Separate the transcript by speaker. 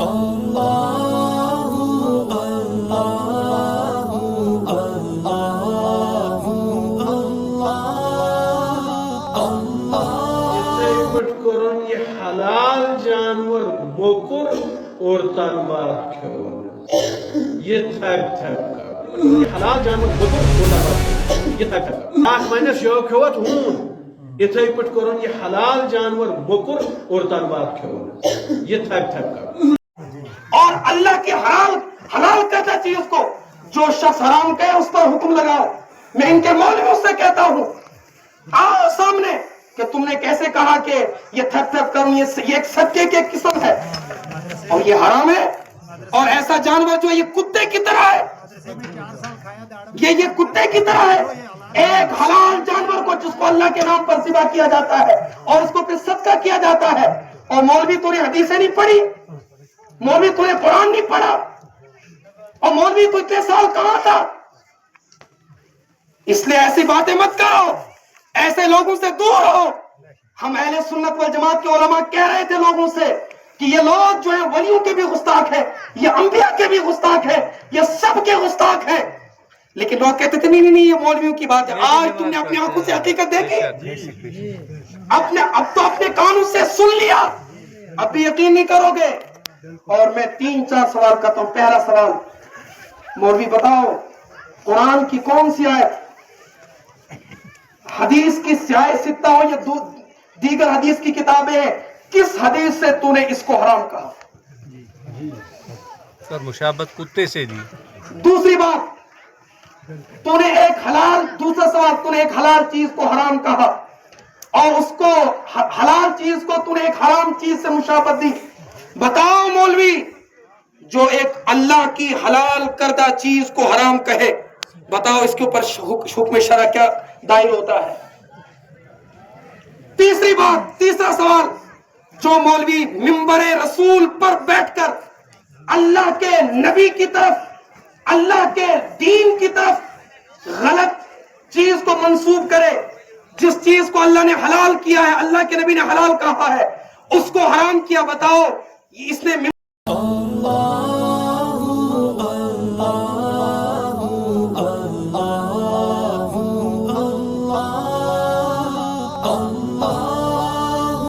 Speaker 1: یہ حلال جانور موکر اور تنبار کھیون یہ تھپ تھپ یہ حلال جانور موکر اور تنبار یہ تھپ تھپ آٹھ مہینس یہ کھیوت ہون اتھے پٹ کرن یہ حلال جانور موکر اور تنبار کھیون یہ تھپ تھپ کر
Speaker 2: اور اللہ کی حلال کہتا چیز کو جو شخص حرام کہے اس پر حکم لگاؤ. میں ان کے مولویوں سے کہتا ہوں آؤ سامنے کہ تم نے کیسے کہا کہ یہ تھپ تھپ کروں یہ ایک صدقے کی قسم ہے اور یہ حرام ہے. اور ایسا جانور جو یہ کتے کی طرح ہے یہ کتے کی طرح ہے. ایک حلال جانور کو جس کو اللہ کے نام پر ذبح کیا جاتا ہے اور اس کو پھر صدقہ کیا جاتا ہے. اور مولوی تو نے حدیثیں نہیں پڑھی, مولوی تو نے قرآن نہیں پڑھا, اور مولوی تو اتنے سال کہاں تھا. اس لیے ایسی باتیں مت کرو, ایسے لوگوں سے دور ہو. ہم اہل سنت والجماعت کے علماء کہہ رہے تھے لوگوں سے کہ یہ لوگ جو ہیں ولیوں کے بھی گستاخ ہیں, یہ انبیاء کے بھی گستاخ ہیں, یہ سب کے گستاخ ہیں. لیکن لوگ کہتے تھے نہیں یہ مولویوں کی بات ہے. آج تم نے اپنی آنکھوں سے حقیقت دیکھی, اب تو اپنے کانوں سے سن لیا, اب بھی یقین نہیں کرو گے. اور میں 3-4 سوال کرتا ہوں. پہلا سوال, مولوی بتاؤ قرآن کی کون سی آیت, حدیث کی سیاہ ستہ ہو یا دیگر حدیث کی کتابیں ہیں, کس حدیث سے تو نے اس کو حرام کہا؟
Speaker 3: سر مشابہت کتے سے دی.
Speaker 2: دوسری بات, تو نے ایک حلال, دوسرا سوال, تو نے ایک حلال چیز کو حرام کہا اور اس کو حلال چیز کو تو نے ایک حرام چیز سے مشابہت دی. بتاؤ مولوی جو ایک اللہ کی حلال کردہ چیز کو حرام کہے, بتاؤ اس کے اوپر حکم شرع کیا دائر ہوتا ہے؟ تیسری بات, تیسرا سوال, جو مولوی منبر رسول پر بیٹھ کر اللہ کے نبی کی طرف, اللہ کے دین کی طرف غلط چیز کو منسوب کرے, جس چیز کو اللہ نے حلال کیا ہے, اللہ کے نبی نے حلال کہا ہے, اس کو حرام کیا, بتاؤ اس نے